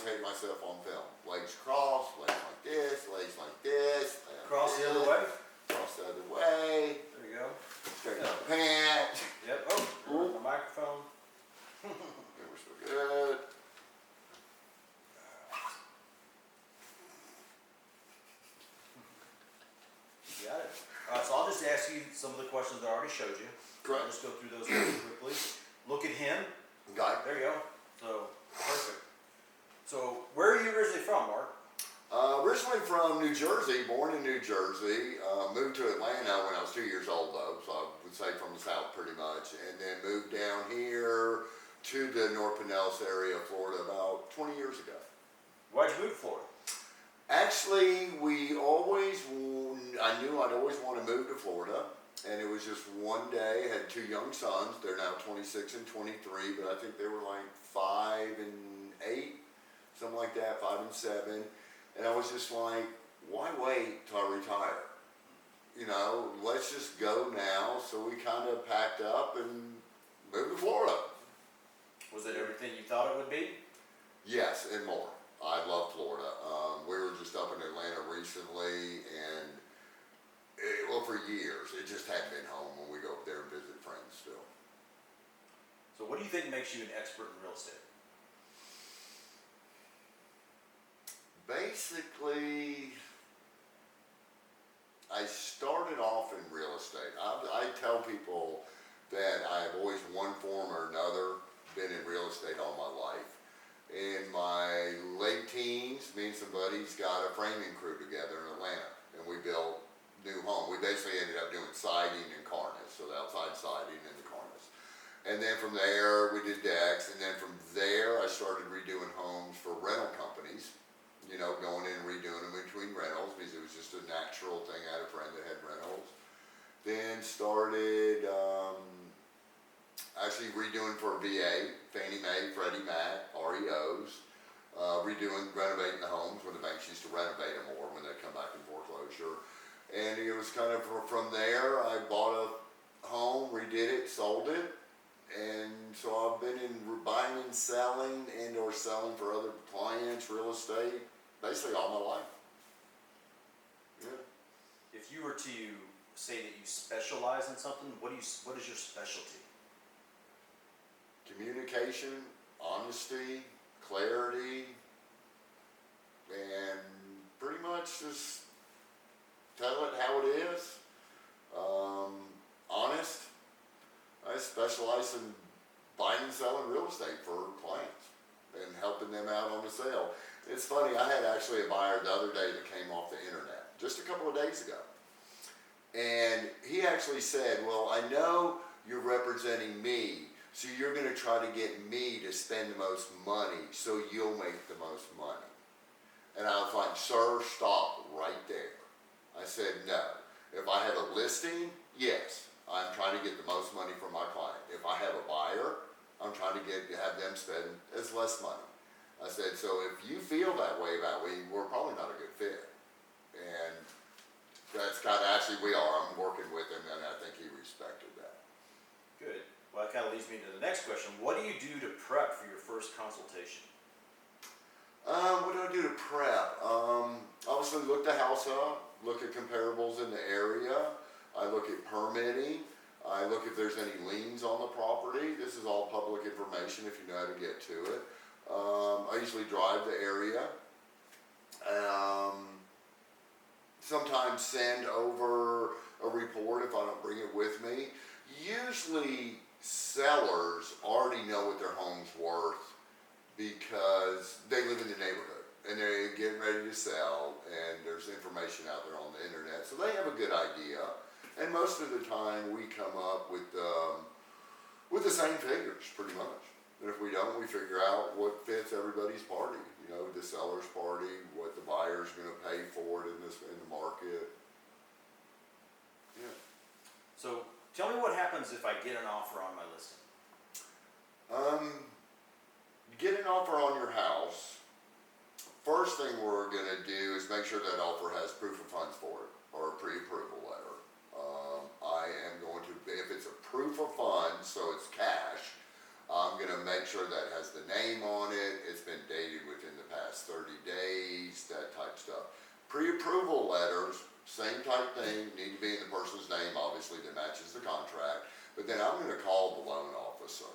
hate myself on film. Legs crossed, legs like this, legs like this. Cross the other way. Cross the other way. There you go. Straighten my pants. Yep. Oh, the microphone. Okay, we're still good. You got it. So I'll just ask you some of the questions that I already showed you. Correct. I'll just go through those really quickly. Look at him. Okay. There you go. So, perfect. So, where are you originally from, Mark? Originally from New Jersey, born in New Jersey. Moved to Atlanta when I was 2 years old though, so I would say from the South pretty much. And then moved down here to the North Pinellas area of Florida about 20 years ago. Why'd you move to Florida? Actually, I knew I'd always want to move to Florida. And it was just one day, I had two young sons. They're now 26 and 23, but I think they were like 5 and 8, something like that, 5 and 7. And I was just like, why wait till I retire? You know, let's just go now. So we kind of packed up and moved to Florida. Was it everything you thought it would be? Yes, and more. I love Florida. We were just up in Atlanta recently, and for years, it just hadn't been home when we go up there and visit friends still. So what do you think makes you an expert in real estate? Basically, I started off in real estate. I tell people that I have always one form or another been in real estate all my life. In my late teens, me and some buddies got a framing crew together in Atlanta, and we built new home. We basically ended up doing siding and cornice, so the outside siding and the cornice. And then from there, we did decks, and then from there, I started redoing homes for rental companies. You know, going in and redoing them between rentals because it was just a natural thing. I had a friend that had rentals. Then started actually redoing for VA, Fannie Mae, Freddie Mac, REOs, renovating the homes when the banks used to renovate them more when they come back in foreclosure. And it was kind of from there, I bought a home, redid it, sold it. And so I've been in buying and selling and or selling for other clients, real estate, basically all my life. Yeah. If you were to say that you specialize in something, what is your specialty? Communication, honesty, clarity, and pretty much just tell it how it is. Honest. I specialize in buying and selling real estate for clients and helping them out on the sale. It's funny, I had actually a buyer the other day that came off the internet just a couple of days ago. And he actually said, well, I know you're representing me, so you're going to try to get me to spend the most money so you'll make the most money. And I was like, sir, stop right there. I said, no. If I have a listing, yes, I'm trying to get the most money from my client. If I have a buyer, I'm trying to have them spend as less money. I said, so if you feel that way about me, we're probably not a good fit. And that's kind of actually we are. I'm working with him, and I think he respected that. Good. Well, that kind of leads me to the next question. What do you do to prep for your first consultation? What do I do to prep? Obviously look the house up, look at comparables in the area. I look at permitting. I look if there's any liens on the property. This is all public information if you know how to get to it. I usually drive the area. Sometimes send over a report if I don't bring it with me. Usually sellers already know what their home's worth because they live in the neighborhood and they're getting ready to sell, and there's information out there on the internet, so they have a good idea. And most of the time we come up with the same figures pretty much. And if we don't, we figure out what fits everybody's party. You know, the seller's party, what the buyer's going to pay for it in the market. Yeah. So tell me what happens if I get an offer on my listing. Get an offer on your house. First thing we're going to do is make sure that offer has proof of funds for it, or a pre-approval letter. I am going to, if it's a proof of funds, so it's cash, I'm gonna make sure that has the name on it, it's been dated within the past 30 days, that type stuff. Pre-approval letters, same type thing, need to be in the person's name, obviously, that matches the contract. But then I'm gonna call the loan officer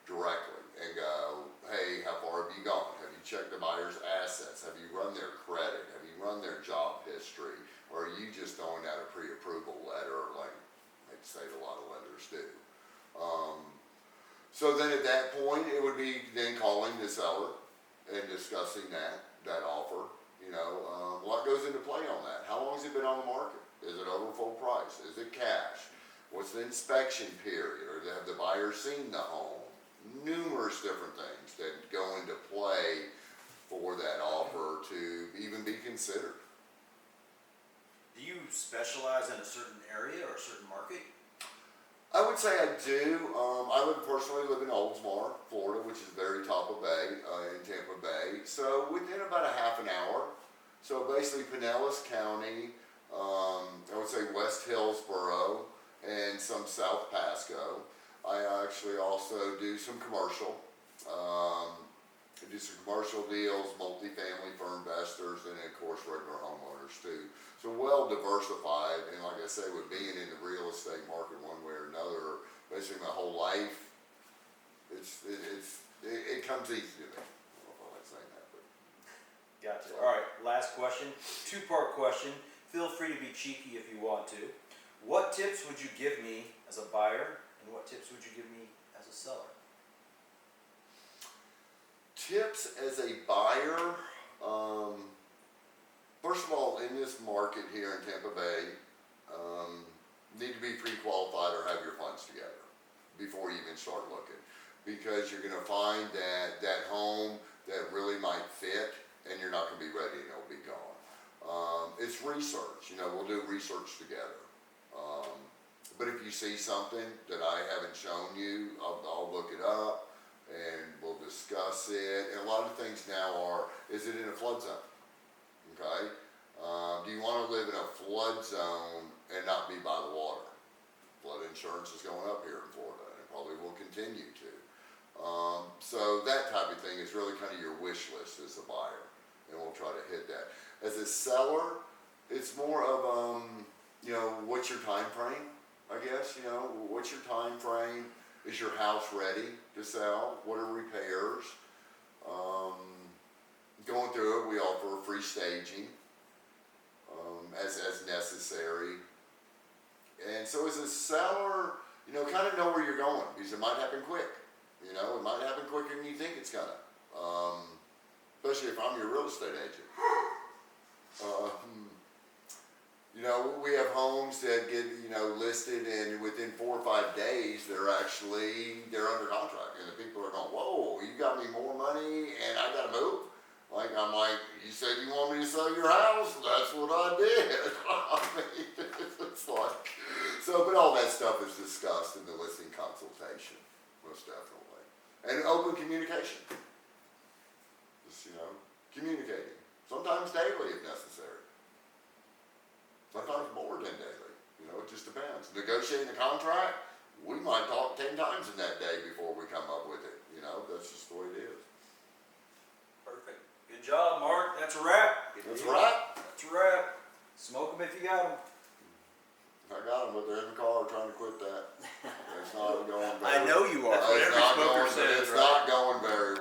directly and go, hey, how far have you gone? Have you checked the buyer's assets? Have you run their credit? Have you run their job history? Or are you just throwing out a pre-approval letter like say a lot of lenders do? So then at that point, it would be then calling the seller and discussing that offer. You know, what goes into play on that? How long has it been on the market? Is it over full price? Is it cash? What's the inspection period? Or have the buyer seen the home? Numerous different things that go into play for that offer to even be considered. Do you specialize in a certain area or a certain market? I would say I do. I personally live in Oldsmar, Florida, which is very top of Bay, in Tampa Bay. So within about a half an hour. So basically Pinellas County, I would say West Hillsborough, and some South Pasco. I actually also do some commercial. I do some commercial deals, multifamily for investors, and of course regular homeowners too. So well diversified, and like I say, with being in the real estate market one way or another, basically my whole life, it comes easy to me. I don't know if I like saying that, but. Gotcha. All right, last question, two-part question. Feel free to be cheeky if you want to. What tips would you give me as a buyer, and what tips would you give me as a seller? Tips as a buyer, first of all, in this market here in Tampa Bay, need to be pre-qualified or have your funds together before you even start looking. Because you're gonna find that home that really might fit, and you're not gonna be ready and it'll be gone. It's research, you know, we'll do research together. But if you see something that I haven't shown you, I'll look it up and we'll discuss it. And a lot of things now are, is it in a flood zone? Okay? Do you wanna live in a flood zone and not be by the water? Flood insurance is going up here in Florida and it probably will continue to. So that type of thing is really kind of your wish list as a buyer, and we'll try to hit that. As a seller, it's more of, you know, what's your time frame, I guess, you know, what's your time frame? Is your house ready to sell? What are repairs? Going through it, we offer free staging, as necessary. And so as a seller, you know, kind of know where you're going, because it might happen quick. You know, it might happen quicker than you think it's gonna. Especially if I'm your real estate agent. You know, we have homes that get, you know, listed, and within 4 or 5 days, they're under contract, and the people are going, whoa, you got me more money and I gotta move? Like, I'm like, you said you want me to sell your house? That's what I did. I mean, it's like, so, but all that stuff is discussed in the listing consultation, most definitely. And open communication. Just, you know, communicating. Sometimes daily if necessary. Sometimes more than daily. You know, it just depends. Negotiating a contract, we might talk 10 times in that day before we come up with it. You know, that's just the way it is. Perfect. Good job, Mark. That's a wrap. That's right. That's a wrap. Smoke them if you got them. I got them, but they're in the car trying to quit that. It's not going better. I know you are. It's